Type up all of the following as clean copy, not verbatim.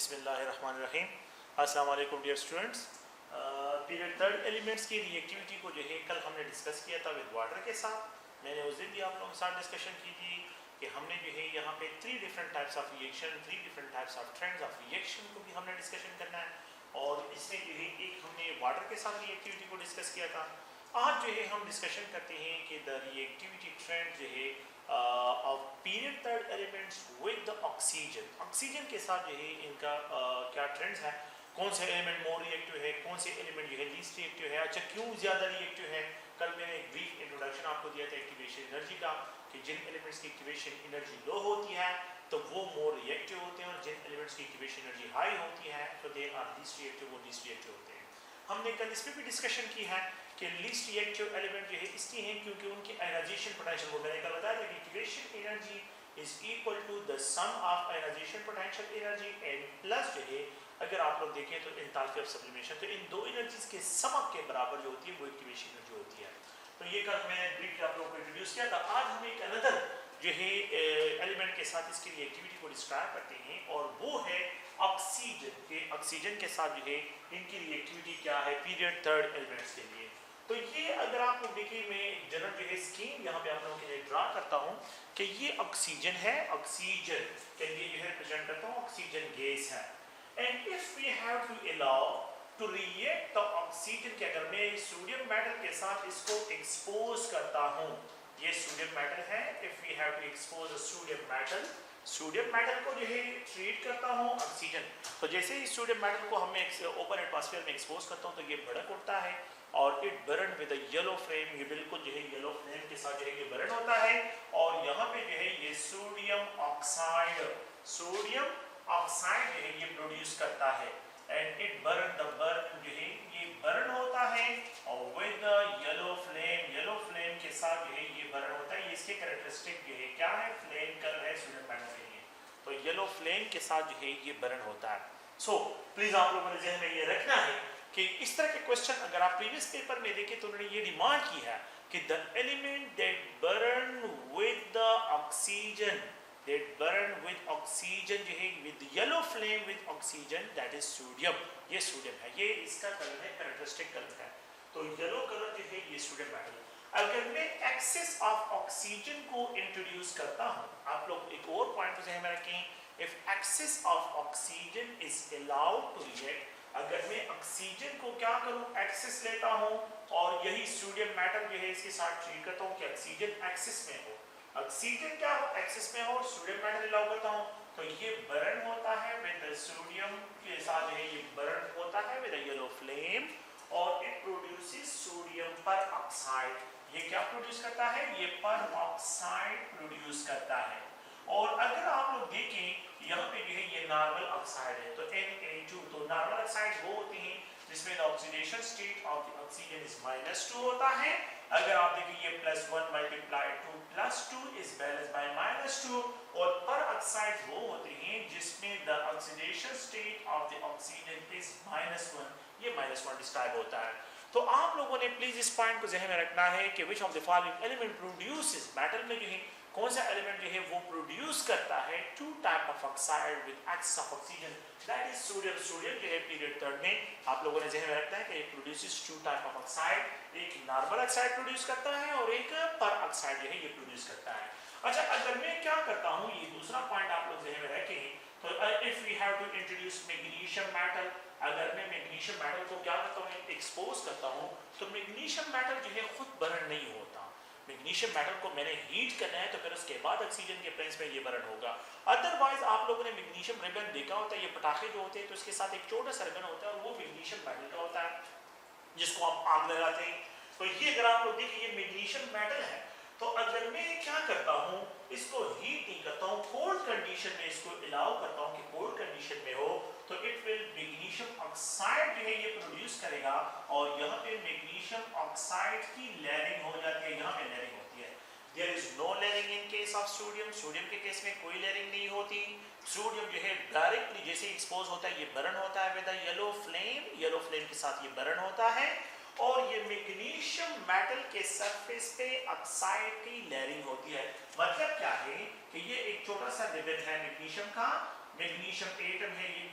बिस्मिल्लाहिर्रहमानिर्रहीम। अस्सलाम वालेकुम dear students. Period third elements की रिएक्टिविटी को जो है कल हमने डिस्कस किया था विद वाटर के साथ। मैंने उस दिन भी आप लोगों के साथ डिस्कशन की थी कि हमने जो है यहाँ पे 3 different types of reaction, 3 different types of trends of reaction को भी हमने डिस्कशन करना है। और इसमें जो है एक हमने वाटर के साथ रिएक्टिविटी को डिस्कस किया था। आज जो है हम डिस्कशन करते हैं कि द रिएक्टिविटी ट्रेंड जो है of period third elements with the oxygen. Oxygen के साथ जो है इनका क्या ट्रेंड्स है, कौन से एलिमेंट मोर रिएक्टिव है, कौन से एलिमेंट जो है लीस्ट रिएक्टिव है, अच्छा क्यों ज़्यादा रिएक्टिव है। कल मैंने एक ब्रीफ इंट्रोडक्शन आपको दिया था एक्टिवेशन एनर्जी का कि जिन एलिमेंट्स की एक्टिवेशन एनर्जी लो होती है तो वो मोर रिएक्टिव होते हैं और जिन एलिमेंट्स की एक्टिवेशन एनर्जी हाई होती है तो दे आर लीस्ट रिएक्टिव, वो लीस्ट रिएक्टिव होते हैं। हमने कल इस पर भी डिस्कशन की है कि लीस्ट रिएक्टिव एलिमेंट जो है इसलिए हैं क्योंकि उनकी आयनाइजेशन पोटेंशियल, वो मैंने कल बताया था कि activation energy is equal to the sum of ionization potential energy and plus जो है अगर आप लोग देखें तो एंथैल्पी ऑफ सब्लिमेशन, तो इन दो एनर्जीज के समअप के बराबर जो होती है वो एक्टिवेशन एनर्जी होती है। तो ये कल मैंने ब्रीफली आप लोगों को इंट्रोड्यूस किया था। आज हम एक अनदर जो है एलिमेंट के साथ इसकी रिएक्टिविटी को डिस्क्राइब करते हैं और वो है ऑक्सीजन के। ऑक्सीजन के साथ जो है इनकी रिएक्टिविटी क्या है पीरियड थर्ड एलिमेंट्स के लिए। तो ये अगर आप लोग देखिए, मैं जनरल जो है स्कीम यहाँ पे आप लोगों के लिए ड्रा करता हूँ कि ये ऑक्सीजन है, ऑक्सीजन के लिए जो है रिप्रेजेंट करता हूँ ऑक्सीजन गैस है। And if we have to allow to react the oxygen के, अगर मैं सोडियम मेटल के साथ इसको एक्सपोज करता हूँ, ये सोडियम मेटल है, if we have to expose sodium metal को जो है ट्रीट करता हूँ ऑक्सीजन, तो जैसे ही सोडियम मेटल को हम ओपन एटमॉस्फेयर में एक्सपोज करता हूँ तो ये भड़क उठता है और it burn with a yellow flame. ये बिल्कुल जो है येलो फ्लेम के साथ जो है ये बर्न होता है और यहाँ पे जो है ये सोडियम ऑक्साइड जो है ये प्रोड्यूस करता है and it burn the burn जो है ये बर्न होता है और विद येलो फ्लेम के साथ जो है ये बर्न होता है। ये इसके कैरेक्टरिस्टिक जो है क्या है, फ्लेम कलर है सोडियम मेटल के लिए, तो येलो फ्लेम के साथ जो है ये बर्न होता है। सो प्लीज आप लोगों ने ध्यान में ये रखना है कि इस तरह के क्वेश्चन अगर आप प्रीवियस पेपर में देखें तो उन्होंने ये डिमांड की है कि the element that burn with the oxygen, जो है with yellow flame with oxygen, that is sodium. ये सोडियम है, ये इसका कलर है, कैरेक्टरिस्टिक कलर है, तो येलो कलर जो है ये सोडियम मेटल। अगर मैं एक्सेस ऑफ ऑक्सीजन को इंट्रोड्यूस करता हूं, आप लोग एक और पॉइंट को ध्यान में रखें, if excess of oxygen is allowed to react, अगर मैं ऑक्सीजन को क्या करूं, एक्सेस लेता हूं और यही सोडियम मेटल जो है इसके साथ ट्रीट करता हूं कि ऑक्सीजन एक्सेस में हो, ऑक्सीजन क्या हो एक्सेस में हो और सोडियम मेटल अलाउ करता हूं, तो ये बर्न होता है विद सोडियम के साथ जो है ये बर्न होता है विद येलो फ्लेम और इट प्रोड्यूसेस सोडियम पर ऑक्साइड। ये क्या प्रोड्यूस करता है, ये पर ऑक्साइड प्रोड्यूस करता है। और अगर आप लोग देखें यहाँ पे जो है ये नॉर्मल ऑक्साइड है, तो Na2, तो नॉर्मल ऑक्साइड वो होती हैं जिसमें the oxidation state of the oxygen is -2 होता है। अगर आप देखिए ये +1 मल्टीप्लाई 2 +2 इज बैलेंस बाय -2, और पर ऑक्साइड वो होते हैं जिसमें the oxidation state of the oxygen is -1, ये -1 डिस्क्राइब होता है। तो आप लोगों ने प्लीज इस पॉइंट को ज़हन में रखना है कि which of the following element produces, metal में जो है कौन सा एलिमेंट जो है वो प्रोड्यूस करता है 2 type of oxide with excess of oxygen, that is sodium. Sodium जो है पीरियड थर्ड में आप लोगों ने ज़हन में रखना है कि it produces 2 type of oxide, एक नॉर्मल ऑक्साइड प्रोड्यूस करता है और एक पर ऑक्साइड जो है ये प्रोड्यूस करता है। अच्छा, अगर मैं क्या करता हूँ, ये दूसरा पॉइंट आप लोग ज़हन में रखें, तो if we have to introduce magnesium metal, अगर मैं मैग्नीशियम मेटल को क्या करता हूँ, एक्सपोज करता हूँ, तो मैग्नीशियम मेटल जो है खुद बर्न नहीं होता। मैग्नीशियम मेटल को मैंने हीट करना है तो फिर उसके बाद ऑक्सीजन के प्रेजेंस में ये बर्न होगा। अदरवाइज आप लोगों ने मैग्नीशियम रिबन देखा होता है, ये पटाखे जो होते हैं तो इसके साथ एक छोटा सा रिबन होता है और वो मैग्नीशियम मेटल का होता है जिसको आप आग लगाते हैं। तो ये अगर आप लोग देखिए ये मैग्नीशियम मेटल है, तो अगर मैं क्या करता हूँ, इसको हीट नहीं करता हूँ, कोल्ड कंडीशन में इसको अलाउ करता हूँ कि कोल्ड कंडीशन में हो, तो इट विल मैग्नीशियम ऑक्साइड जो है ये प्रोड्यूस करेगा और यहाँ पे मैग्नीशियम ऑक्साइड की लेयरिंग हो जाती है, यहाँ पे लेयरिंग होती है। There is no layering in case of sodium, sodium के केस में कोई लेयरिंग नहीं होती। सोडियम जो है डायरेक्टली जैसे एक्सपोज होता है ये बर्न होता है विद येलो फ्लेम के साथ ये बर्न होता है और ये मैग्नीशियम मेटल के सरफेस पे ऑक्साइड की लेयरिंग होती है। मतलब क्या है कि ये एक छोटा सा रिबन है मैग्नीशियम का, मैग्नीशियम एटम है, ये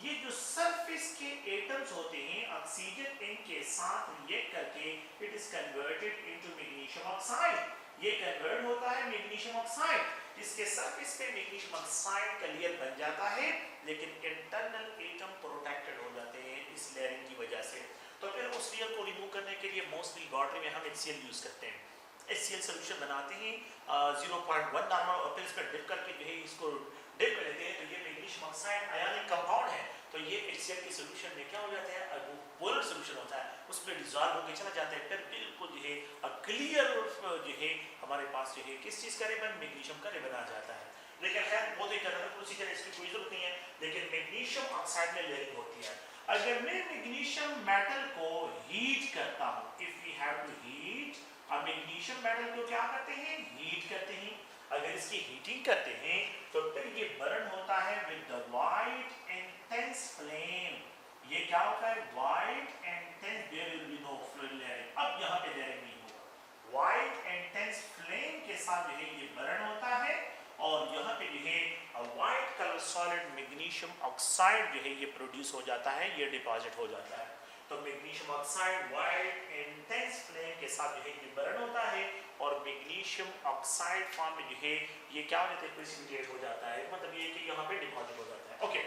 ये जो सरफेस के एटम्स होते हैं ऑक्सीजन इनके साथ रिएक्ट करके it is converted into magnesium oxide. ये कन्वर्ट होता है मैग्नीशियम ऑक्साइड। इसके सरफेस पे मैग्नीशियम ऑक्साइड का लेयर बन जाता है, लेकिन इंटरनल एटम प्रोटेक्टेड हो जाते हैं इस लेयरिंग की वजह से। तो फिर उस लेयर को रिमूव करने के लिए मोस्टली लैबोरेटरी में हम HCl यूज करते हैं। HCl सोल्यूशन बनाते हैं 0.1 नॉर्मल और फिर इस पर डिप करके जो है इसको डिप कर लेते हैं, तो ये मैग्नीशियम ऑक्साइड आयनिक कंपाउंड है। तो ये HCl के सोल्यूशन में क्या हो जाता है, वो पोलर सोल्यूशन होता है, उसमें डिसॉल्व होकर चला जाता है। फिर बिल्कुल जो है क्लियर जो है हमारे पास जो है किस चीज का रिबन, मैग्नीशियम का रिबन आ जाता है। लेकिन खैर वो तो एक अलग प्रोसीजर है, इसकी कोई जरूरत नहीं है। लेकिन मैग्नीशियम ऑक्साइड में लेयरिंग होती है। अगर मैं मैग्नीशियम मेटल को हीट करता हूं, if we have to heat, अब मैग्नीशियम मेटल को क्या करते हैं, हीट करते हैं। अगर इसकी हीटिंग करते हैं तो फिर ये बर्न होता है with the white intense flame. ये क्या होता है, white intense, there will be no flaring. अब यहाँ पे लेयरिंग नहीं होगा, वाइट इंटेंस फ्लेम के साथ जो है ये बर्न होता है और यहाँ पे जो है white colour solid magnesium oxide जो है ये प्रोड्यूस हो जाता है, ये डिपॉजिट हो जाता है। तो magnesium oxide white intense flame के साथ जो है ये बर्न होता है और मैग्नीशियम ऑक्साइड फॉर्म में जो है ये क्या हो जाता है, प्रेसिपिटेट हो जाता है, मतलब ये कि यहाँ पे डिपॉजिट हो जाता है। ओके,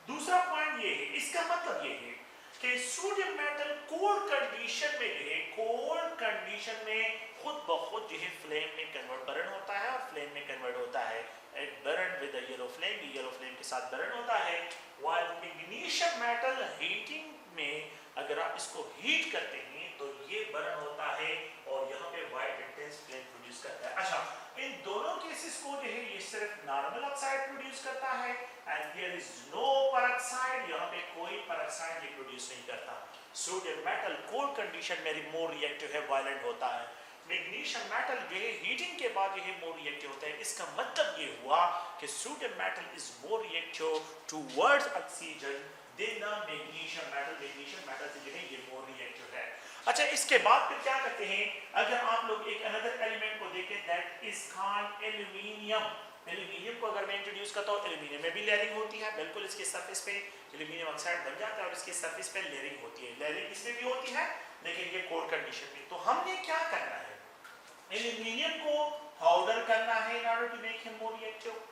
दूसरा पॉइंट ये है, इसका मतलब ये है कि सोडियम मेटल कोल्ड कंडीशन में जो है, कोल्ड कंडीशन में खुद ब खुद जो है फ्लेम में कन्वर्ट बर्न होता है और फ्लेम में कन्वर्ट होता है। It burn with the yellow flame, yellow flame के साथ बर्न होता है। व्हाइल मैग्नीशियम मेटल हीटिंग में अगर आप इसको हीट करते हैं तो ये बर्न होता है और यहाँ पे व्हाइट इंटेंस फ्लेम प्रोड्यूस करता है। अच्छा, इन दोनों केसेस को जो है ये सिर्फ नॉर्मल ऑक्साइड प्रोड्यूस करता है and there is no peroxide, यहाँ पे कोई पेरोक्साइड ये प्रोड्यूस नहीं करता। सोडियम मेटल कोल्ड कंडीशन में मोर रिएक्टिव है, वायलेंट होता है। मैग्नीशियम मेटल जो है हीटिंग के बाद जो है मोर रिएक्टिव होता है। इसका मतलब ये हुआ कि sodium metal is more reactive towards oxygen than the magnesium metal. Magnesium metal से जो है ये मोर रिएक्टिव है। अच्छा, इसके बाद फिर क्या करते हैं, अगर आप लोग एक अनदर एलिमेंट को देखें that is called aluminium. Aluminium को अगर मैं इंट्रोड्यूस करता हूँ, एल्यूमिनियम में भी लेयरिंग होती है, बिल्कुल इसके सरफेस पे एल्यूमिनियम ऑक्साइड बन जाता है और इसके सरफेस पे लेयरिंग होती है। लेयरिंग इसमें भी होती है लेकिन ये कोल्ड कंडीशन में। तो हमने क्या करना है, एल्यूमिनियम को पाउडर करना है in order to make him more reactive.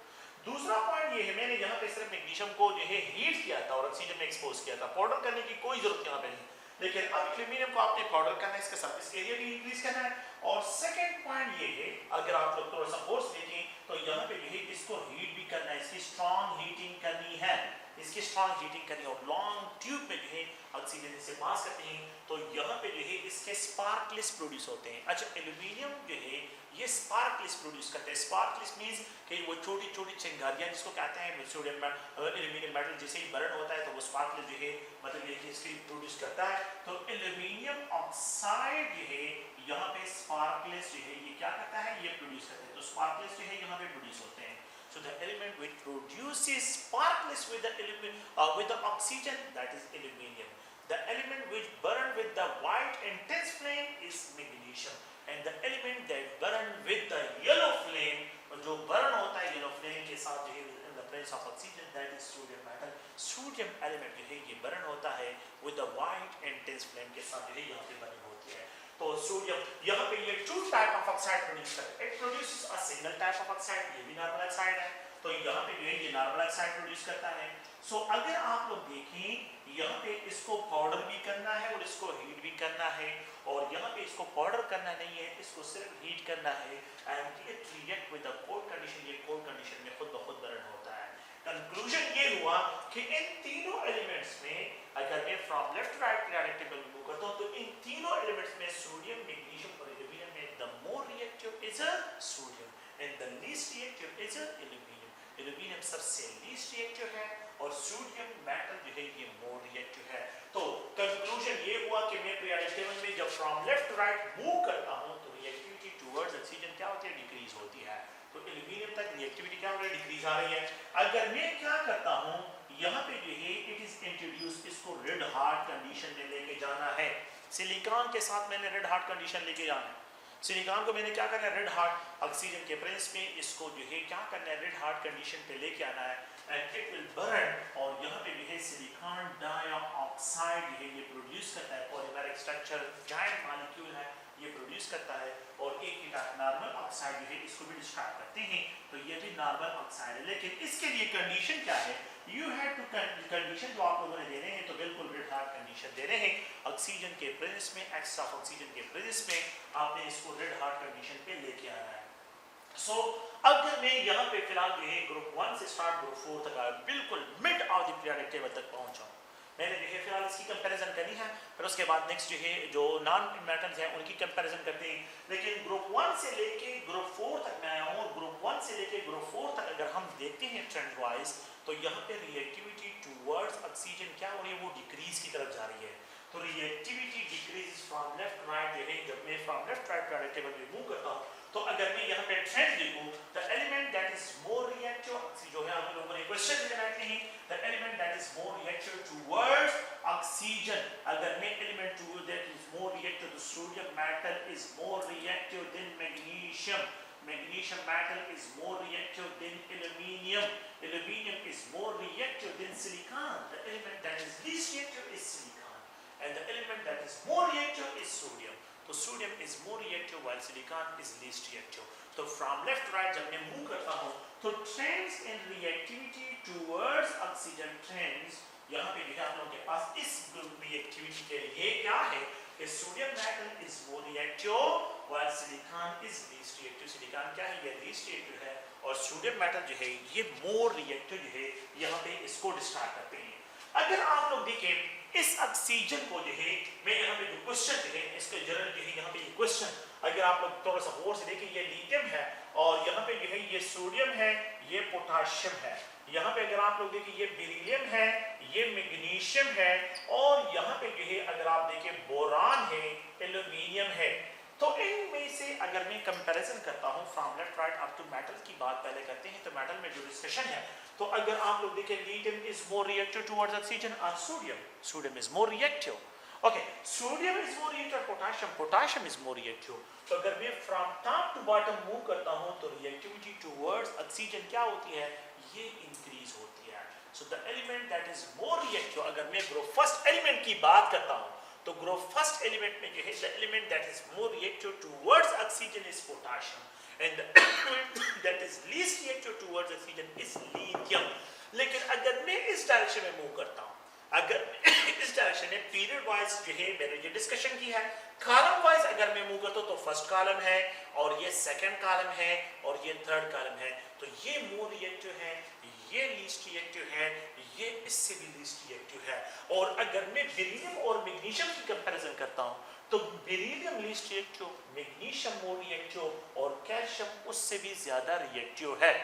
दूसरा पॉइंट ये है, मैंने यहाँ पे सिर्फ मैग्नीशियम को जो है हीट किया था और ऑक्सीजन में एक्सपोज किया था, पाउडर करने की कोई जरूरत यहाँ पे नहीं। लेकिन अब एल्यूमिनियम को आपने पाउडर करना है, इसका सरफेस एरिया भी इंक्रीज करना है। और सेकंड पॉइंट ये है, अगर आप लोग थोड़ा सा फोर्स देखें तो यहाँ पे जो है इसको हीट भी करना है, इसकी स्ट्रॉन्ग हीटिंग करनी है, इसकी स्ट्रॉन्ग हीटिंग करनी है और लॉन्ग ट्यूब में जो है ऑक्सीजन से पास करते हैं तो यहाँ पे जो है इसके स्पार्कलेस प्रोड्यूस होते हैं। अच्छा, एल्यूमिनियम जो है ये स्पार्कलेस प्रोड्यूस करते हैं। स्पार्कलेस मींस कि वो छोटी छोटी चिंगारियां जिसको कहते हैं सोडियम एल्यूमिनियम मेटल जैसे ही बर्न होता है तो वो स्पार्कलेस जो है मतलब ये इसकी प्रोड्यूस करता है। तो एल्यूमिनियम ऑक्साइड जो है यहाँ पे स्पार्कलेस जो है ये क्या करता है, ये प्रोड्यूस करता है। तो स्पार्कलेस जो है यहाँ पे प्रोड्यूस होते हैं। So the element which produces sparkless with the oxygen, that is aluminium. The element which burn with the white intense flame is magnesium, and the element that burn with the yellow flame, जो burn होता है yellow flame के साथ जो है in the presence of oxygen, that is sodium metal. Sodium element जो है ये burn होता है with the white intense flame के साथ जो है यहाँ पे burn होती है। तो सोडियम यहाँ पे ये two type of oxide produce करता है। It produces a single type of oxide, ये भी नॉर्मल ऑक्साइड है, तो यहाँ पे जो है ये नॉर्मल ऑक्साइड प्रोड्यूस करता है। सो अगर आप लोग देखें यहाँ पे इसको पाउडर भी करना है और इसको हीट भी करना है, और यहाँ पे इसको पाउडर करना नहीं है, इसको सिर्फ हीट करना है and it react with the cold condition. ये कोल्ड कंडीशन में खुद ब खुद बर्न होता है। कंक्लूजन ये हुआ कि इन तीनों एलिमेंट्स में अगर मैं from left to right periodic table move करता हूं तो इन तीनों एलिमेंट्स में सोडियम, मैग्नीशियम और एल्यूमिनियम में the more reactive is a sodium and the least reactive is a aluminium. Aluminium सबसे लीस्ट रिएक्टिव है और सोडियम मेटल जो है ये मोर रिएक्टिव है। तो कंक्लूजन ये हुआ कि मैं पीरियोडिक टेबल में जब from left to right move करता हूं तो रिएक्टिविटी टुवर्ड्स ऑक्सीजन क्या होती है, डिक्रीज होती है। तो एल्यूमिनियम तक रिएक्टिविटी क्या हो रही है, डिक्रीज आ रही है। अगर मैं क्या करता हूं, यहाँ पे जो है इट इज इंट्रोड्यूस, इसको रेड हार्ट कंडीशन में लेके जाना है। सिलिकॉन के साथ मैंने रेड हार्ट कंडीशन लेके जाना है। सिलिकॉन को मैंने क्या करना है, रेड हार्ट ऑक्सीजन के प्रेजेंस में इसको जो है क्या करना है, रेड हार्ट कंडीशन पे लेके आना है एंड इट विल बर्न। और यहाँ पे जो है सिलिकॉन ऑक्साइड है ये प्रोड्यूस करता है, पॉलीमेरिक स्ट्रक्चर जायंट मॉलिक्यूल है ये प्रोड्यूस करता है, और एक नॉर्मल ऑक्साइड जो है इसको भी डिस्क्राइब करते हैं, तो ये भी नॉर्मल ऑक्साइड है। लेकिन इसके लिए कंडीशन क्या है, यू हैव टू कंडीशन जो आप लोगों ने दे रहे हैं तो बिल्कुल रेड हार्ट कंडीशन दे रहे हैं, ऑक्सीजन के प्रेजेंस में, एक्स ऑफ ऑक्सीजन के प्रेजेंस में आपने इसको रेड हार्ट कंडीशन पे लेके आना है। सो अगर मैं यहाँ पे फिलहाल जो है ग्रुप 1 से स्टार्ट ग्रुप 4 तक आया, बिल्कुल mid of the periodic table तक पहुंचा, मैंने जो है फिलहाल इसकी कंपैरिजन करनी है, फिर उसके बाद नेक्स्ट जो है जो नॉन मेटल्स हैं उनकी कंपैरिजन करते हैं। लेकिन ग्रुप 1 से लेके ग्रुप 4 तक मैं आया हूँ, ग्रुप 1 से लेके ग्रुप 4 तक अगर हम देखते हैं ट्रेंड वाइज, तो यहाँ पे रिएक्टिविटी टुवर्ड्स ऑक्सीजन क्या हो रही है, वो डिक्रीज की तरफ जा रही है। तो reactivity decrease from left right जो है, जब मैं from left right periodic table में मूव करता हूँ, तो अगर मैं यहाँ पे ट्रेंड देखूं, the element that is more reactive, जो है आप लोगों ने क्वेश्चन में बनाते हैं, the element that is more reactive towards oxygen, अगर मैं element to that is more reactive to sodium metal is more reactive than magnesium, magnesium metal is more reactive than aluminium, aluminium is more reactive than silicon, the element that is least reactive is silicon, and the element that is more reactive is sodium. तो sodium is more reactive while silicon is least reactive. तो from left right जब मैं move करता हूँ, तो trends in reactivity towards oxygen trends, यहाँ पे जो है आप लोगों के पास इस रिएक्टिविटी के लिए क्या है कि sodium metal is more reactive while silicon is least reactive. Silicon क्या है, ये least reactive है, और सोडियम मेटल जो है ये मोर रिएक्टिव जो है, यहाँ पे इसको डिस्क्राइब करते हैं। अगर आप लोग देखें इस ऑक्सीजन को जो है, मैं यहाँ पे जो क्वेश्चन जो है इसके जनरल जो है यहाँ पे ये क्वेश्चन, अगर आप लोग थोड़ा सा गौर से देखें, ये लिथियम है और यहाँ पे जो है ये सोडियम है, ये पोटाशियम है, यहाँ पे अगर आप लोग देखें ये बेरिलियम है, ये मैग्नीशियम है, और यहाँ पे जो है अगर आप देखें बोरान है, एल्यूमिनियम है। तो इनमें से अगर मैं कंपैरिजन करता हूं from left right up to metal की बात पहले करते हैं, तो मेटल में जो डिस्कशन है, तो अगर आप लोग देखें lithium is more reactive towards oxygen और sodium is more reactive, okay, sodium is more reactive, potassium is more reactive. तो अगर मैं from top to bottom move करता हूं, तो रिएक्टिविटी टुवर्ड्स ऑक्सीजन क्या होती है, ये इंक्रीज होती है। So the element that is more reactive, अगर मैं ग्रुप फर्स्ट एलिमेंट की बात करता हूं, तो ग्रुप फर्स्ट एलिमेंट में जो है the element that is more reactive towards oxygen is potassium, and the element that is least reactive towards oxygen is lithium. लेकिन अगर मैं इस डायरेक्शन में मूव करता हूं, अगर इस डायरेक्शन में पीरियड वाइज जो है मैंने ये डिस्कशन की है, कॉलम वाइज अगर मैं मूव करता हूं, तो फर्स्ट कॉलम है और ये सेकंड कॉलम है और ये थर्ड कॉलम है, तो ये मोर रिएक्टिव है, ये लीस्ट रिएक्टिव है, ये इससे भी लीस्ट रिएक्टिव है। और अगर मैं बेरिलियम और मैग्नीशियम की कंपैरिजन करता हूं, तो beryllium least reactive, magnesium more reactive और कैल्शियम उससे भी ज्यादा रिएक्टिव है।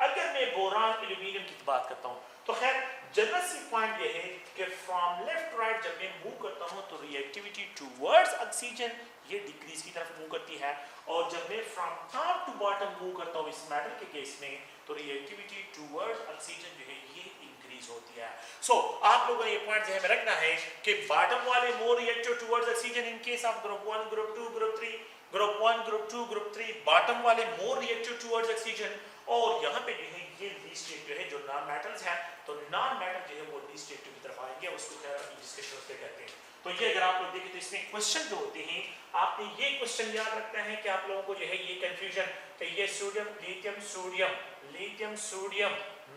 अगर मैं बोरान एल्यूमिनियम की बात करता हूं, तो खैर जनरल सी पॉइंट ये है कि फ्रॉम लेफ्ट राइट जब मैं मूव करता हूं, तो रिएक्टिविटी टुवर्ड्स ऑक्सीजन ये डिक्रीज की तरफ मूव करती है, और जब मैं from top to bottom move करता हूं इस मेटल के केस में, तो रिएक्टिविटी टुवर्ड्स ऑक्सीजन जो है ये इंक्रीज होती है। सो आप लोगों ने ये पॉइंट ध्यान में रखना है कि बॉटम वाले मोर reactive towards oxygen in case of group 1, group 2, group 3, group 1, group 2, group 3, bottom वाले मोर रिएक्टिव टुवर्ड्स ऑक्सीजन, और यहाँ पे जो है ये लीस्ट रिएक्टिव है जो नॉन मेटल्स हैं, तो नॉन मेटल जो है वो लीस्ट रिएक्टिव की तरफ आएंगे, उसको खैर डिस्कशन पे करते हैं। तो ये अगर आप लोग देखें तो इसमें क्वेश्चन जो होते हैं, आपने ये क्वेश्चन याद रखना है कि आप लोगों को जो है ये कंफ्यूजन कि ये sodium lithium sodium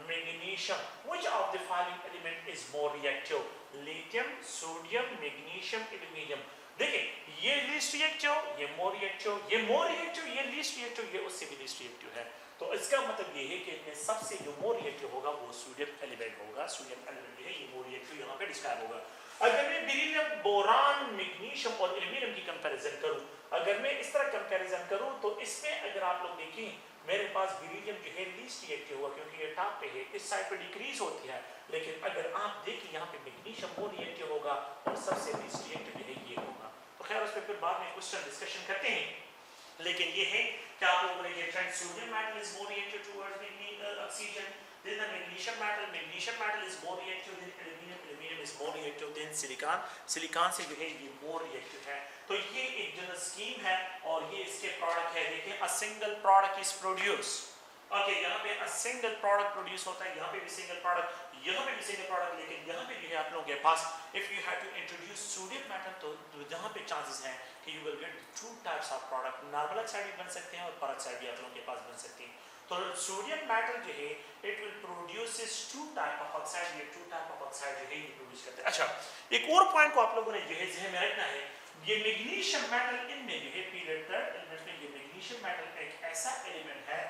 magnesium, which of the following element is more reactive, lithium sodium magnesium aluminium. देखिए ये लीस्ट रिएक्टिव, ये मोर रिएक्टिव, ये मोर रिएक्टिव, ये लीस्ट रिएक्टिव, ये उससे भी लीस्ट रिएक्टिव है। तो इसका मतलब ये है कि इनमें सबसे जो मोर रिएक्टिव होगा वो सोडियम एलिमेंट होगा, सोडियम एलिमेंट जो है ये मोर रिएक्टिव यहाँ पे डिस्क्राइब होगा। अगर मैं बेरिलियम, बोरान, मैग्नीशियम और एल्यूमिनियम की कंपैरिजन करूं, अगर मैं इस तरह कंपैरिजन करूं, तो इसमें अगर आप लोग देखें मेरे पास बेरिलियम जो है लीस्ट रिएक्टिव होगा क्योंकि ये टॉप पे है, इस साइड पे डिक्रीज होती है। लेकिन अगर आप देखें यहाँ पे मैग्नीशियम मोर रिएक्टिव होगा और सबसे लीस्ट रिएक्टिव जो है ये होगा। तो खैर उस पर फिर बाद में क्वेश्चन डिस्कशन करते हैं। लेकिन ये है कि आप लोगों ने ये trend sodium metal is more reactive towards oxygen, then the magnesium metal is more reactive than aluminum is more reactive than silicon से जो है ये more reactive है। तो ये एक जनरल स्कीम है और ये इसके प्रोडक्ट है। देखें a single product is produced, okay, यहाँ पे सिंगल प्रोडक्ट प्रोड्यूस होता है, यहाँ पे भी सिंगल प्रोडक्ट, यहाँ पे भी सिंगल प्रोडक्ट, लेकिन यहाँ पे जो है आप लोगों के पास if you have to introduce sodium metal तो यहाँ पे चांसेस हैं कि you will get two types of product, normal oxide भी बन सकते हैं और पेरोक्साइड भी आप लोगों के पास बन सकती है। तो सोडियम मेटल जो है it will produces two type of oxide, ये टू टाइप ऑफ ऑक्साइड जो है ये प्रोड्यूस करते हैं। अच्छा, एक और पॉइंट को आप लोगों ने जो है ज़हन में रखना है, ये मैग्नीशियम मेटल इनमें जो है पीरियड एलिमेंट्स में ये मैग्नीशियम मेटल एक ऐसा एलिमेंट है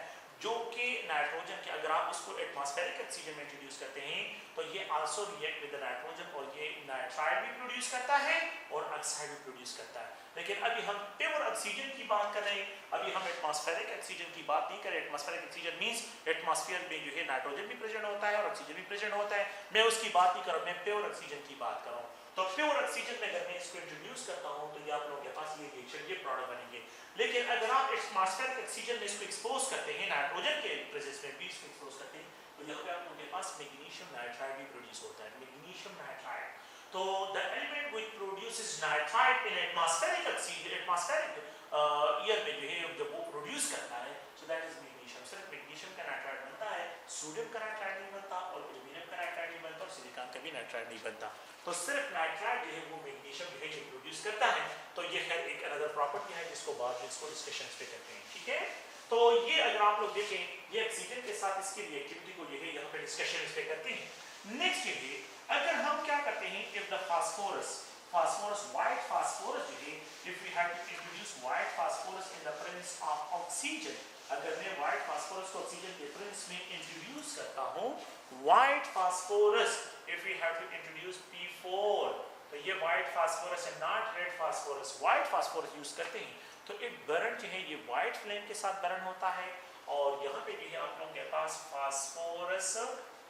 जो कि नाइट्रोजन के अगर आप उसको एटमॉस्फेरिक ऑक्सीजन में इंट्रोड्यूस करते हैं तो ये आल्सो रिएक्ट विद नाइट्रोजन और ये नाइट्राइड भी प्रोड्यूस करता है और ऑक्साइड भी प्रोड्यूस करता है। लेकिन अभी हम प्योर ऑक्सीजन की बात कर रहे हैं, अभी हम एटमॉस्फेरिक ऑक्सीजन की बात नहीं करें। एटमॉस्फेरिक ऑक्सीजन मींस एटमॉस्फेयर में जो है नाइट्रोजन भी प्रेजेंट होता है और ऑक्सीजन भी प्रेजेंट होता है, मैं उसकी बात नहीं कर रहा, मैं प्योर ऑक्सीजन की बात कर रहा हूँ। तो प्योर ऑक्सीजन में अगर मैं इसको इंट्रोड्यूस करता हूँ तो ये आप लोगों के पास ये रिएक्शन, ये प्रोडक्ट बनेंगे। लेकिन अगर आप एटमॉस्फेरिक ऑक्सीजन में इसको एक्सपोज करते हैं, नाइट्रोजन के प्रेजेंस में भी इसको एक्सपोज करते हैं, तो यहाँ पे आप लोगों के पास मैग्नीशियम नाइट्राइड भी प्रोड्यूस होता है, मैग्नीशियम नाइट्राइड। तो the element which produces nitride in atmospheric oxygen, atmospheric air में जो है जब वो प्रोड्यूस करता है, सो दैट इज मैग्नीशियम। सिर्फ मैग्नीशियम का नाइट्राइड बनता है, सोडियम का नाइट्राइड नहीं बनता और एल्यूमिनियम का नाइट्राइड नहीं बनता और सिलिकॉन का भी नाइट्राइड नहीं बनता। तो सिर्फ नाइट्राइड जो है वो मैग्नीशियम जो है जो प्रोड्यूस करता है। तो ये है एक अनदर प्रॉपर्टी है जिसको बाद में इसको डिस्कशन पे करते हैं, ठीक है। तो ये अगर आप लोग देखें, ये ऑक्सीजन के साथ इसकी रिएक्टिविटी को जो है यहाँ पे डिस्कशन इस पे करते हैं। नेक्स्ट ये अगर हम क्या करते हैं, if the phosphorus white phosphorus जो है, if we have to introduce white phosphorus in the presence of oxygen, अगर मैं व्हाइट फास्फोरस को ऑक्सीजन के प्रेजेंस में इंट्रोड्यूस करता हूं, white phosphorus if we have to introduce P4, तो ये व्हाइट फास्फोरस है, not red phosphorus, white phosphorus use करते हैं तो इट बर्न जो है ये व्हाइट फ्लेम के साथ बर्न होता है। और यहाँ पे भी है आप लोगों के पास phosphorus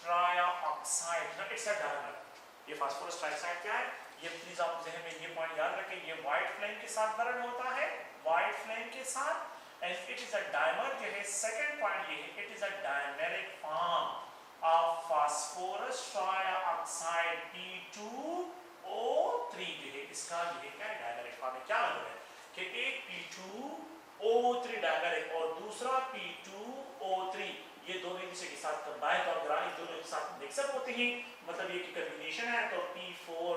trioxide, it's a dimer. ये फास्फोरस ट्राइऑक्साइड क्या है, ये प्लीज आप ज़हन में ये पॉइंट याद रखें, ये व्हाइट फ्लेम के साथ बर्न होता है, व्हाइट फ्लेम के साथ, and it is a dimer जो है। सेकंड पॉइंट ये है, it is a dimeric form of phosphorus trioxide P2O3 जो है, इसका ये क्या है, डायमेरिक फॉर्म है। क्या मतलब है कि एक P2O3 डायमेरिक और दूसरा P2O3, ये दोनों एक दूसरे के साथ कंबाइन और अगर ये दोनों एक साथ मिक्सअप होते हैं मतलब ये की कॉम्बिनेशन है, तो P4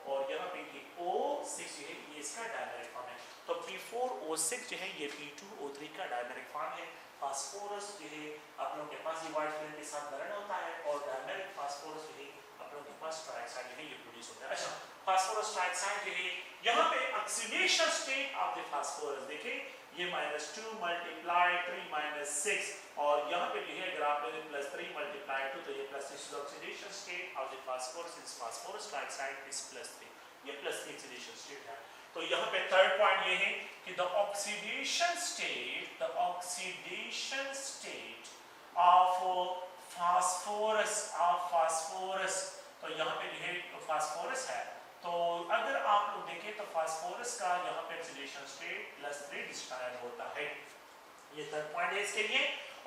और यहाँ पे ये O6 जो है ये इसका डायमेरिक फॉर्म है। तो P4O6 जो है ये P2O3 का डायमेरिक फॉर्म है। फास्फोरस जो है आप लोगों के पास ये व्हाइट फ्लेम के साथ बर्न होता है और डायमेरिक फास्फोरस जो है आप लोगों के पास ट्राइऑक्साइड जो है ये प्रोड्यूस होता है। अच्छा, फास्फोरस ट्राइऑक्साइड जो है यहाँ पे oxidation state of the phosphorus देखिए, ये -2 मल्टीप्लाई 3 -6 और यहाँ पे जो है अगर आप लोग +3 मल्टीप्लाई 2 तो ये +6, oxidation state of the phosphorus is phosphorus trioxide is +3, ये +3 ऑक्सीडेशन स्टेट है। तो यहाँ पे थर्ड पॉइंट ये है कि the oxidation state of phosphorus, तो यहाँ पे जो है फास्फोरस है, तो अगर आप लोग देखें तो फास्फोरस का यहाँ पे ऑक्सीडेशन स्टेट +3 डिस्क्राइब होता है। ये थर्ड पॉइंट है इसके लिए।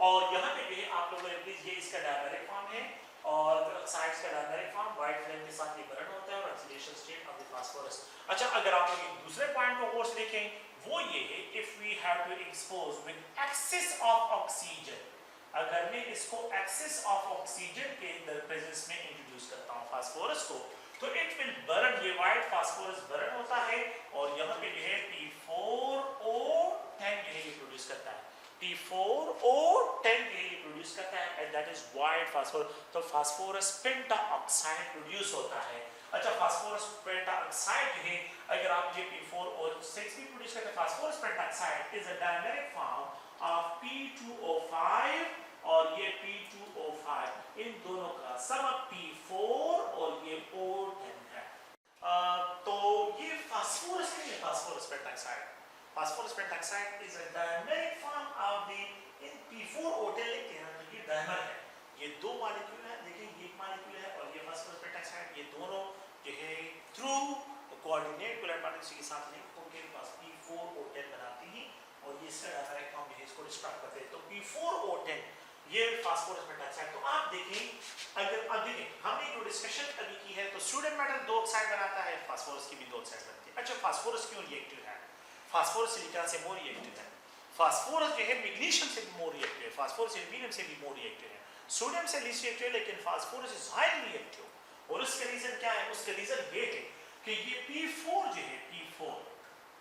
और यहाँ पे जो है आप लोगों ने प्लीज, ये इसका डायमेरिक फॉर्म है और ऑक्साइड्स का डायमेरिक फॉर्म, व्हाइट फ्लेम के साथ ये बर्न होता है और oxidation state of the phosphorus. अच्छा, अगर आप लोग एक दूसरे पॉइंट को और देखें वो ये है, if we have to expose with excess of oxygen, अगर मैं इसको एक्सेस ऑफ ऑक्सीजन के प्रेजेंस में इंट्रोड्यूस करता हूँ फास्फोरस को, तो इट विल बर्न, ये व्हाइट फास्फोरस बर्न होता है और यहाँ पे जो है P4O10 जो है ये प्रोड्यूस करता है, P4O10 जो है ये प्रोड्यूस करता है and that is white phosphorus. तो फास्फोरस पेंटाऑक्साइड प्रोड्यूस होता है। अच्छा, फास्फोरस पेंटाऑक्साइड जो है अगर आप ये P4O6 भी प्रोड्यूस करते हैं, phosphorus pentoxide is a dimeric form of P2O5 और ये P2O5, इन दोनों का सम P4 और ये O10 है। तो ये फास्फोरस नहीं है, phosphorus pentoxide is a dimeric form of the in P4O10 लिखते हैं तो ये डायमर है, ये दो मॉलिक्यूल है, देखिए ये एक मॉलिक्यूल है और ये फास्फोरस पेंटाऑक्साइड, ये दोनों जो है थ्रू कोऑर्डिनेट पोलर पार्टिकल्स के साथ लिंक होकर पास P4O10 बनाती हैं और ये इसका डायमेरिक फॉर्म है, इसको डिस्ट्रक्ट करते हैं। तो P4O10 ये फास्फोरस पेंटाऑक्साइड। तो आप देखें, अगर अब देखें हमने जो डिस्कशन अभी की है तो सोडियम मेटल दो ऑक्साइड बनाता है, फास्फोरस की भी दो ऑक्साइड बनती है। अच्छा, फास्फोरस क्यों रिएक्टिव है, फास्फोरस सिलिकॉन से मोर रिएक्टिव है। फास्फोरस जो है मैग्नीशियम से भी मोर रिएक्टिव है, फास्फोरस एल्यूमिनियम से भी मोर रिएक्टिव है, सोडियम से लीस्ट रिएक्टिव है, लेकिन फास्फोरस इज हाईली रिएक्टिव। और उसका रीजन क्या है? उसका रीजन ये है कि ये P4 जो है,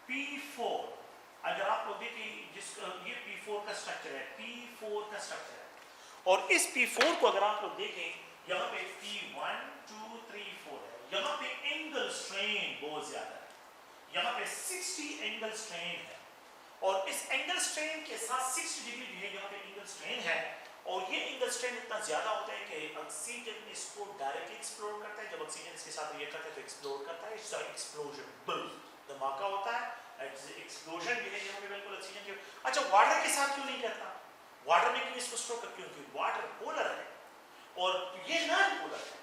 P4 अगर आप लोग देखें, जिस ये P4 का स्ट्रक्चर है, P4 का स्ट्रक्चर है, और इस P4 को अगर आप लोग देखें, यहाँ पे P1 2 3 4 है, यहाँ पे एंगल स्ट्रेन बहुत ज्यादा है, यहाँ पे 60 एंगल स्ट्रेन है, और इस एंगल स्ट्रेन के साथ 60 डिग्री जो है यहाँ पे एंगल स्ट्रेन है, और ये एंगल स्ट्रेन इतना ज्यादा होता है कि ऑक्सीजन इसको डायरेक्टली एक्सप्लोर करता है, जब ऑक्सीजन इसके साथ रिएक्ट करता है तो एक्सप्लोर करता है, इसका एक्सप्लोजन बुल धमाका होता है, एक्सप्लोजन जो है यहाँ पे बिल्कुल ऑक्सीजन के। अच्छा, वाटर के साथ क्यों नहीं करता? वाटर में क्यों इसको स्ट्रोक करता? क्योंकि वाटर पोलर है और ये नॉन पोलर है,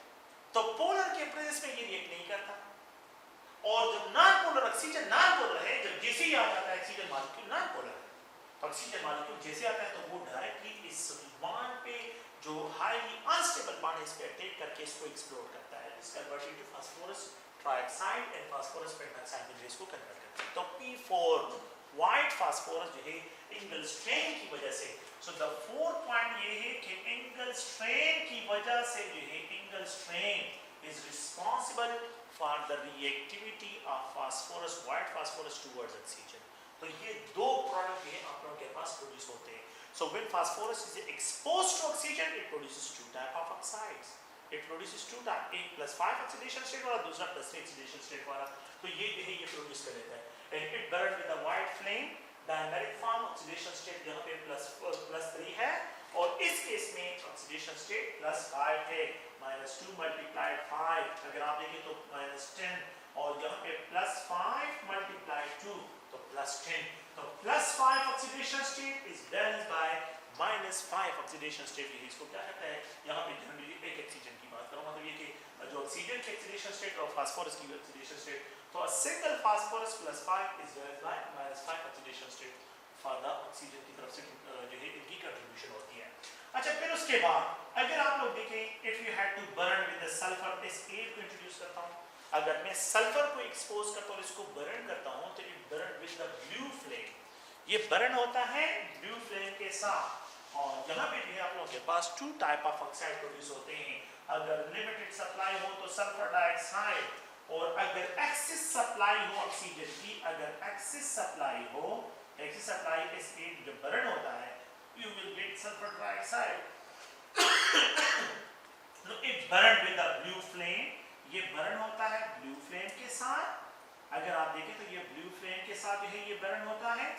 तो पोलर के प्रेजेंस में ये रिएक्ट नहीं करता, और जब non polar oxygen non polar है, जब जैसे ही आ जाता है ऑक्सीजन मॉलिक्यूल नॉन पोलर है, ऑक्सीजन मॉलिक्यूल जैसे आता है तो वो डायरेक्टली इस बॉन्ड पे जो हाईली अनस्टेबल बॉन्ड है इस पे अटैक करके इसको एक्सप्लोड करता है, इस conversion to phosphorus trioxide and phosphorus pentoxide में इसको कन्वर्ट करता है। तो P4 व्हाइट फास्फोरस जो है एंगल स्ट्रेन की वजह से, सो द 4 पॉइंट ये है कि एंगल स्ट्रेन की वजह से जो है angle strain is responsible for the reactivity of phosphorus, white phosphorus towards oxygen. तो ये दो प्रोडक्ट ये आप लोगों के पास प्रोड्यूस होते हैं। So when phosphorus is exposed to oxygen, it produces two type of oxides. It produces two type, एक +5 oxidation state वाला, दूसरा +3 oxidation state वाला। तो ये जो है ये प्रोड्यूस कर लेता है। And it burned with a white flame, dimeric form, oxidation state यहाँ पे +3 है, और इस केस में oxidation state +5 है, -2 multiplied 5, अगर आप देखें तो -10, और यहाँ पे +5 multiplied 2 तो +10, तो +5 oxidation state is balanced by -5 oxidation state। ये इसको क्या कहता है? यहाँ पे जनरली एक ऑक्सीजन की बात करूँ, मतलब ये कि जो ऑक्सीजन की ऑक्सीडेशन स्टेट और फास्फोरस की ऑक्सीडेशन स्टेट, तो a single phosphorus +5 is balanced by -5 oxidation state for the oxygen की तरफ से जो है इनकी कंट्रीब्यूशन होती है। अच्छा, फिर उसके बाद अगर आप लोग देखें, if you had to burn with the sulfur, इस एयर को इंट्रोड्यूस करता हूँ, अगर मैं सल्फर को एक्सपोज करता हूँ और इसको बर्न करता हूँ तो it burn with the blue flame, ये बर्न होता है ब्लू फ्लेम के साथ। और यहाँ पे भी आप लोगों के पास 2 टाइप ऑफ ऑक्साइड प्रोड्यूस होते हैं, अगर लिमिटेड सप्लाई हो तो सल्फर डाइऑक्साइड, और अगर एक्सेस सप्लाई हो ऑक्सीजन की, अगर एक्सेस सप्लाई हो, एक्सेस सप्लाई के स्टेट जब बर्न होता है you will gate sulphur dioxide. It burn with the blue flame, ये बर्न होता है ब्लू फ्लेम के साथ, अगर आप देखें तो ये ब्लू फ्लेम के साथ जो है ये बर्न होता है।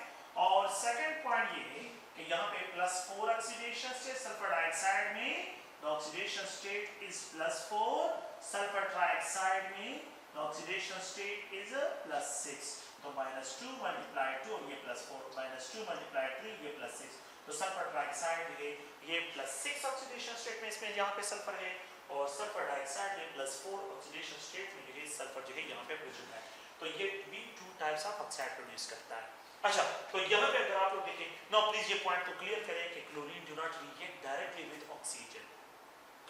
और सेकंड पॉइंट ये है कि यहाँ पे +4 ऑक्सीडेशन स्टेट सल्फर डाइऑक्साइड में, the oxidation state is +4, sulphur trioxide में द ऑक्सीडेशन स्टेट इज +6, तो -2 multiplied 2 और ये +4, -2 multiplied 3 ये +6, तो सल्फर ट्राइऑक्साइड है ये +6 ऑक्सीडेशन स्टेट में, इसमें यहाँ पे सल्फर है, और सल्फर डाइऑक्साइड में +4 ऑक्सीडेशन स्टेट में जो है सल्फर जो है यहाँ पे प्रेजेंट है, तो ये भी 2 टाइप्स ऑफ ऑक्साइड प्रोड्यूस करता है। अच्छा, तो यहाँ पे अगर आप लोग देखें, नाउ प्लीज ये पॉइंट तो क्लियर करें कि chlorine do not react directly with oxygen,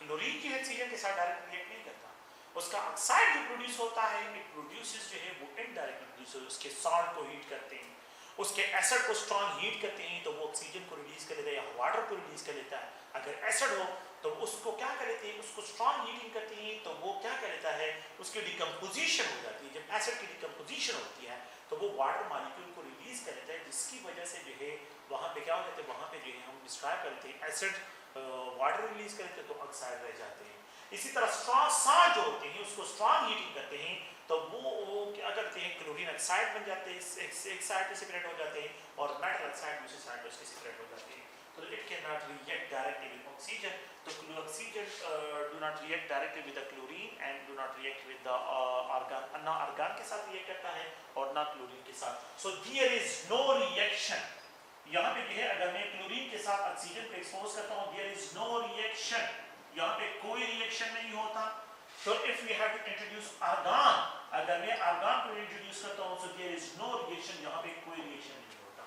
chlorine की ऑक्सीजन के साथ डायरेक्ट रिएक्ट नहीं करता, उसका ऑक्साइड जो प्रोड्यूस होता है इट प्रोड्यूसेस जो है वो इनडायरेक्टली प्रोड्यूस होता है, उसके सॉल्ट को हीट करते हैं, उसके एसिड को स्ट्रॉन्ग हीट करते हैं तो वो ऑक्सीजन को रिलीज कर लेता है या वाटर को रिलीज कर लेता है। अगर एसिड हो तो उसको क्या कर लेते हैं, उसको स्ट्रॉन्ग हीटिंग करते हैं तो वो क्या कर लेता है, उसकी डिकम्पोजिशन हो जाती है, जब एसिड की डिकम्पोजिशन होती है तो वो वाटर मॉलिक्यूल को रिलीज कर लेता है, जिसकी वजह से जो है वहाँ पे क्या हो जाता है, वहाँ पे जो है हम डिस्ट्रॉय करते हैं, एसिड वाटर रिलीज करते हैं तो ऑक्साइड रह जाते हैं। इसी तरह स्ट्रॉन्ग सॉल्ट जो होते हैं उसको स्ट्रॉन्ग हीटिंग करते हैं तो वो क्या करते हैं, क्लोरीन ऑक्साइड बन जाते हैं, एक साइड पे सेपरेट हो जाते हैं, और मेटल ऑक्साइड दूसरी साइड पे उसके सेपरेट हो जाते हैं, तो it can not react directly with oxygen, तो oxygen do not react directly with the chlorine and do not react with the argon, ना आर्गन के साथ रिएक्ट करता है और ना क्लोरीन के साथ, so there is no reaction. यहाँ पे है अगर मैं क्लोरीन के साथ ऑक्सीजन को एक्सपोज करता हूँ देयर इज नो रिएक्शन, यहाँ पे कोई रिएक्शन नहीं होता। तो if we have to introduce argon, अगर मैं आर्गन को इंट्रोड्यूस करता हूँ so there is no reaction, यहाँ पे कोई रिएक्शन नहीं होता।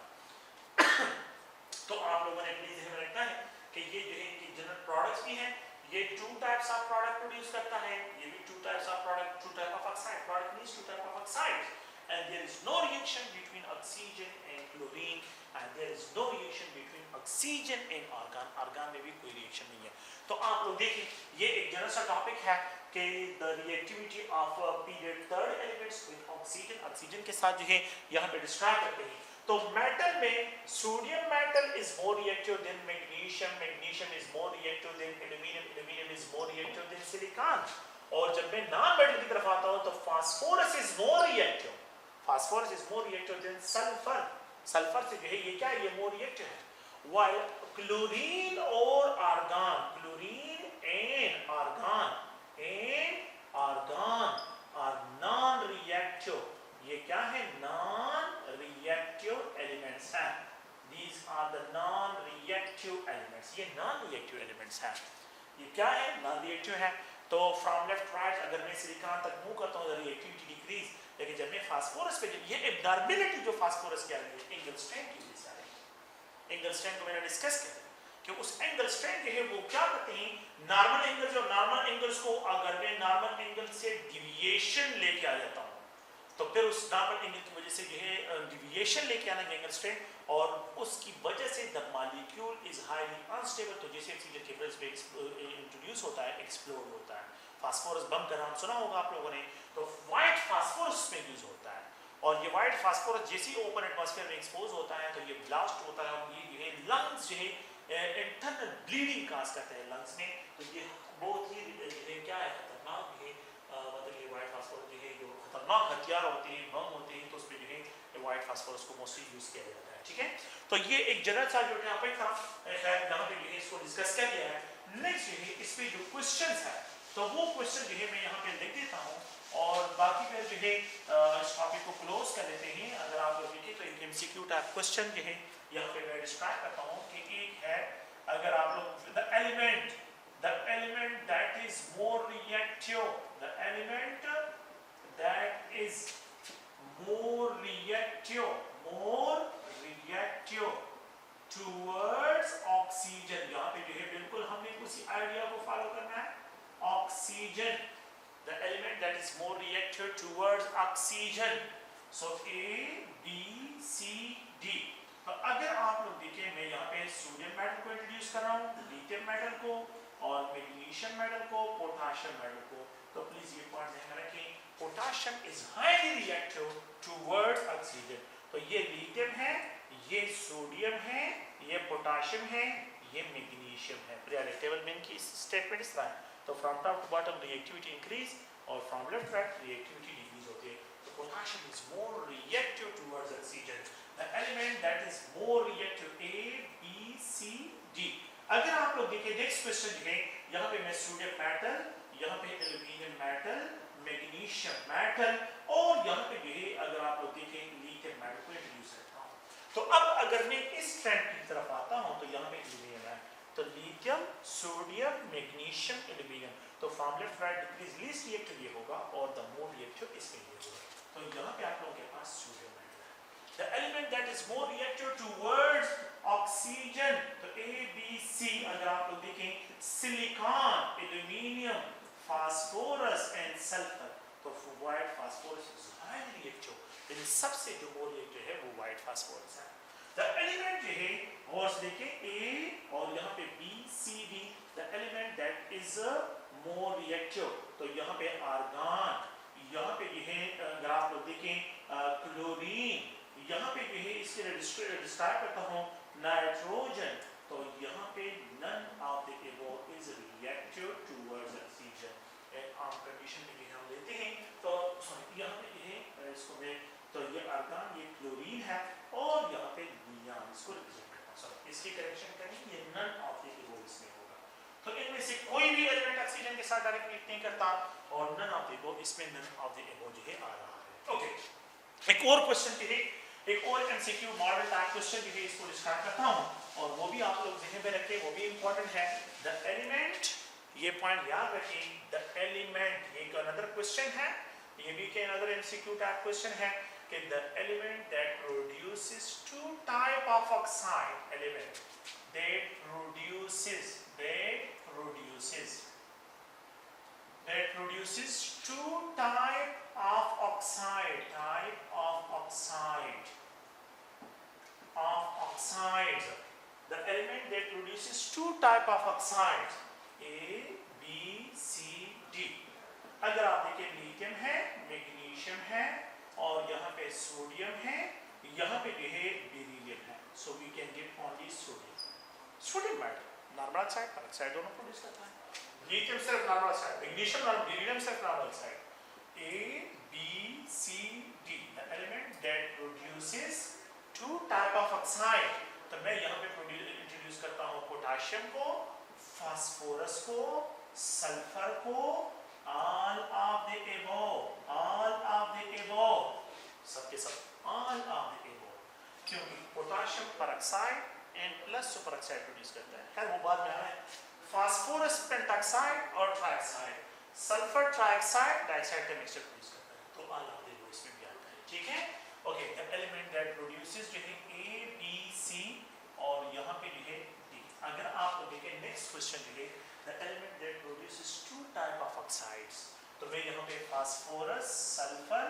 तो आप लोगों ने प्लीज ध्यान रखना है कि ये जो है कि जनरल प्रोडक्ट्स भी हैं, ये 2 टाइप्स ऑफ प्रोडक्ट प्रोड्यूस करता है, ये भी 2 types of product, 2 type of oxide, product means 2 type of oxide, and there is no reaction between oxygen and chlorine, and there is no reaction between oxygen and argon. argon में भी कोई reaction नहीं है. तो आप लोग देखिए, ये एक जनरल सा टॉपिक है कि the reactivity of period third elements with oxygen, oxygen के साथ जो है यहाँ पे डिस्ट्रैक्ट करते हैं. तो मेटल में sodium metal is more reactive than magnesium, magnesium is more reactive then aluminium, aluminium is more reactive then silicon. और जब मैं नॉन मेटल की तरफ आता हूं तो phosphorus is more reactive, phosphorus is more reactive than sulphur. Sulphur से जो है ये क्या है, ये मोर रिएक्टिव है. while क्लोरीन और argon, chlorine and argon are non reactive. ये क्या है, नॉन रिएक्टिव एलिमेंट्स हैं. These are the non-reactive elements. ये non-reactive elements हैं. ये क्या है, non-reactive है. तो फ्रॉम लेफ्ट राइट अगर मैं सिलिकॉन तक मूव करता हूँ रिएक्टिविटी डिक्रीज, लेकिन जब मैं फास्फोरस पे, ये एब्नॉर्मलिटी जो फास्फोरस की आ रही है एंगल स्ट्रेंथ की वजह से आ रही है. एंगल स्ट्रेंथ को मैंने डिस्कस किया कि उस एंगल स्ट्रेंथ जो है वो क्या करते हैं, नॉर्मल एंगल, जो नॉर्मल एंगल्स को अगर मैं नॉर्मल एंगल से डिविएशन लेके आ जाता हूँ तो फिर उस नॉर्मल एंगल की वजह से जो है डिविएशन लेके आना एंगल स्ट्रेंथ, और उसकी वजह से the molecule is highly unstable. तो जैसे ऑक्सीजन के प्रेस पे इंट्रोड्यूस होता है, एक्सप्लोड होता है. फास्फोरस बम का नाम सुना होगा आप लोगों ने. तो व्हाइट फास्फोरस में यूज होता है, और ये व्हाइट फास्फोरस जैसे ही ओपन एटमॉस्फेयर में एक्सपोज होता है तो ये ब्लास्ट होता है, और ये जो है लंग्स जो है इंटरनल ब्लीडिंग काज करता है लंग्स में. तो ये बहुत ही क्या है, खतरनाक है. मतलब ये व्हाइट फास्फोरस जो है जो खतरनाक हथियार होते हैं, बम होते हैं, तो उसमें जो है व्हाइट फास्फोरस को मोस्टली यूज किया जाता है. ठीक है, तो ये एक जनरल सा जो टॉपिक था, यहाँ पे जो है इसको डिस्कस कर लिया है. नेक्स्ट जो है इस पे जो क्वेश्चंस है तो वो क्वेश्चन जो है मैं यहाँ पे लिख देता हूँ, और बाकी फिर जो है इस टॉपिक को क्लोज कर लेते हैं. अगर आप लोग देखें तो एक एमसीक्यू टाइप क्वेश्चन जो है यहाँ पे मैं डिस्क्राइब करता हूँ कि एक है, अगर आप लोग the element that is more reactive, the element that is more reactive towards oxygen. यहाँ पे जो है बिल्कुल हमने उसी आइडिया को फॉलो करना है. Oxygen, the element that is more reactive towards oxygen. So A, B, C, D. तो अगर आप लोग देखें, मैं यहाँ पे सोडियम मेटल को इंट्रोड्यूस कर रहा हूँ, लिथियम मेटल को, और मैग्नीशियम मेटल को, पोटाशियम मेटल को. तो प्लीज ये पॉइंट ध्यान में रखें, potassium is highly reactive towards oxygen. तो ये लिथियम है, ये सोडियम है, ये पोटाशियम है, ये मैग्नीशियम है. पीरियोडिक टेबल में इनकी स्टेटमेंट इस तरह है. तो from top to bottom reactivity increase, और from left right reactivity decrease होती है. तो potassium is more reactive towards oxygen. The element that is more reactive, A B C D. अगर आप लोग देखें नेक्स्ट क्वेश्चन है, यहाँ पे मैं सोडियम मेटल, यहाँ पे एल्यूमिनियम मेटल, मैग्नीशियम मेटल, और यहाँ पे भी अगर आप लोग देखें लिथियम मेटल को इंट्रोड्यूस करता हूँ. तो अब अगर मैं इस ट्रेंड की तरफ आता हूँ तो यहाँ पे एल्यूमिनियम है. तो लिथियम, सोडियम, मैग्नीशियम, एल्यूमिनियम. तो from left right decrease least reactive ये होगा, और द मोर रिएक्टिव इसमें ये होगा. तो यहाँ पे आप लोगों के पास सोडियम मेटल है. The element that is more reactive towards oxygen. तो ए बी सी अगर आप लोग देखें, silicon, aluminium, phosphorus and sulphur. तो white phosphorus is highly reactive. इन सबसे जो मोर रिएक्टिव है वो व्हाइट फास्फोरस है. द एलिमेंट जो है और देखिए ए और यहाँ पे B C D. The element that is more reactive. तो यहाँ पे आर्गन, यहाँ पे ये है अगर आप लोग देखें क्लोरीन, यहाँ पे ये है इसके डिस्क्राइब करता हूँ नाइट्रोजन. तो यहाँ पे none of the above is reactive towards oxygen. आम कंडीशन में हम लेते हैं तो सॉरी यहाँ पे ये है इसको मैं, तो ये आर्गन, ये क्लोरीन है, और यहाँ पे नियॉन इसको रिप्रेजेंट करता हूं. सॉरी इसकी करेक्शन करें, ये नन ऑफ द अबव इसमें होगा. तो इनमें से कोई भी एलिमेंट ऑक्सीजन के साथ डायरेक्ट रिएक्ट नहीं करता, और नन ऑफ द अबव, इसमें नन ऑफ द अबव जो है आ रहा है. ओके, एक और क्वेश्चन के लिए, एक और एमसीक्यू मॉडल टाइप क्वेश्चन जो है इसको डिस्कस करता हूं, और वो भी आप लोग ज़हन में रखें, वो भी इंपॉर्टेंट है. द एलिमेंट, ये पॉइंट याद रखें, द एलिमेंट, ये एक अनदर क्वेश्चन है, ये भी के अनदर एमसीक्यू टाइप क्वेश्चन है कि the element that produces two type of oxide, element that produces produces two type of oxides. The element that produces two type of oxides, A, B, C, D. अगर आप देखें lithium है, magnesium है और यहाँ पे सोडियम है, यहाँ पे जो है बेरिलियम है. So we can get only sodium. Sodium metal, normal oxide, peroxide दोनों प्रोड्यूस करता है. लिथियम सिर्फ नॉर्मल ऑक्साइड, मैग्नीशियम और बेरिलियम सिर्फ normal oxide. A, B, C, D. The element that produces two type of oxide. तो मैं यहाँ पे इंट्रोड्यूस करता हूँ पोटाशियम को, फास्फोरस को, सल्फर को, all of the above, सबके सब, all of the above, क्योंकि potassium peroxide and plus super oxide produce करता है. खैर वो बात में है. फास्फोरस पेंटॉक्साइड और ट्राइऑक्साइड, सल्फर ट्राइऑक्साइड डाइऑक्साइड का मिक्सचर प्रोड्यूस करता है. तो all of the above इसमें भी आता है. ठीक है. Okay, the element that produces जो है A, B, C और यहाँ पे जो है D. अगर आप देखें नेक्स्ट क्वेश्चन जो है, the element that produces two type of oxides. तो मैं यहाँ पे फास्फोरस, सल्फर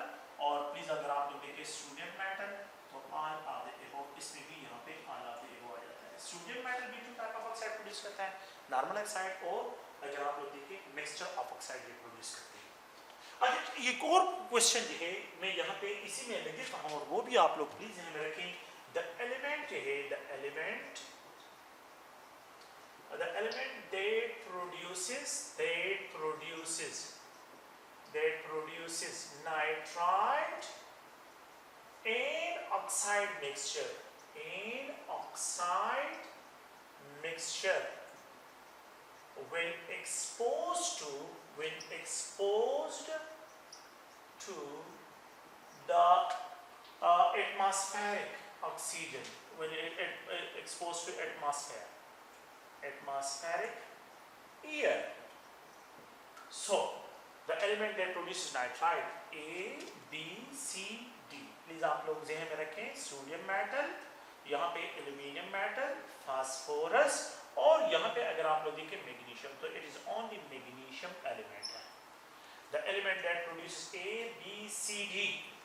और प्लीज अगर आप लोग देखें सोडियम मेटल, तो ऑल ऑफ द अबव, इसमें भी यहाँ पे ऑल ऑफ द अबव आ जाता है. सोडियम मेटल भी two type of oxide produce करता है, नॉर्मल ऑक्साइड और अगर आप लोग देखें मिक्सचर ऑफ ऑक्साइड भी प्रोड्यूस करते हैं. अच्छा, एक और क्वेश्चन जो है मैं यहाँ पे इसी में लिख देता हूँ और वो भी आप लोग प्लीज ध्यान में रखें. द एलिमेंट जो है, the element that produces nitride and oxide mixture, when exposed to the atmospheric oxygen, when it exposed to atmospheric air. So the element that produces nitride, A, B, C, D. Please आप लोग ज़हन में रखें. Sodium metal, यहाँ पे aluminium metal, phosphorus और यहाँ पे अगर आप लोग देखें मैग्नीशियम, तो it is only magnesium element है. The element that produces A, B, C, D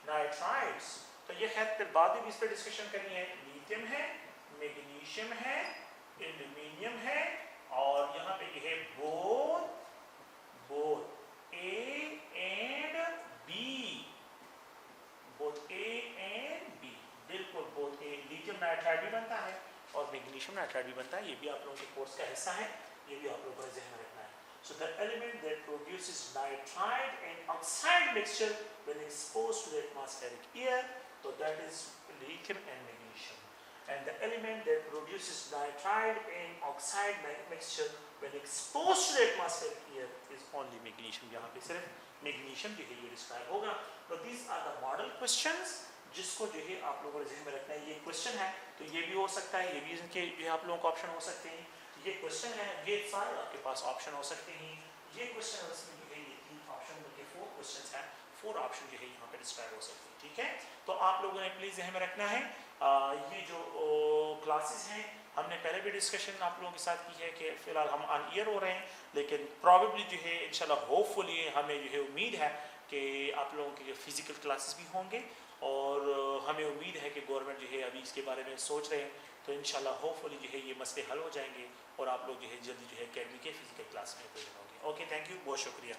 nitrides. तो ये खैर फिर बाद में भी इस पर डिस्कशन करनी है. लिथियम है, मैग्नीशियम है, एल्यूमिनियम है और यहाँ पे ये है बोथ A and B, बिल्कुल बोथ A. लिथियम नाइट्राइड भी बनता है और मैग्नीशियम नाइट्राइड भी बनता है. ये भी आप लोगों के कोर्स का हिस्सा है, ये भी आप लोगों को ध्यान में रखना है. So the element that produces nitride and oxide mixture when exposed to the atmospheric air, so that is lithium and magnesium. And the element that produces nitride and oxide mixture when exposed to the atmospheric air is only magnesium. यहाँ पे सिर्फ magnesium जो है ये describe होगा. तो these are the model questions जिसको जो है आप लोगों को ध्यान में रखना है. ये क्वेश्चन है तो ये भी हो सकता है, ये भी इनके जो है आप लोगों को ऑप्शन हो सकते हैं. ये क्वेश्चन है, ये सारे आपके पास ऑप्शन हो सकते हैं. ये क्वेश्चन है उसमें जो है ये 3 ऑप्शन बल्कि 4 क्वेश्चंस हैं, 4 ऑप्शन जो है यहाँ पे डिस्क्राइब हो सकते हैं. ठीक है. तो आप लोगों ने प्लीज ध्यान में रखना है. ये जो क्लासेस हैं हमने पहले भी डिस्कशन आप लोगों के साथ की है कि फिलहाल हम ऑन ईयर हो रहे हैं, लेकिन प्रॉबेबली जो है इंशाल्लाह होपफुली हमें जो है उम्मीद है कि आप लोगों के फिजिकल क्लासेस भी होंगे और हमें उम्मीद है कि गवर्नमेंट जो है अभी इसके बारे में सोच रहे हैं. तो इंशाल्लाह होपफुली जो है ये मसले हल हो जाएंगे और आप लोग जो है जल्दी जो है अकेडमी के फिजिकल क्लास में प्रेजेंट होंगे. ओके, थैंक यू, बहुत शुक्रिया.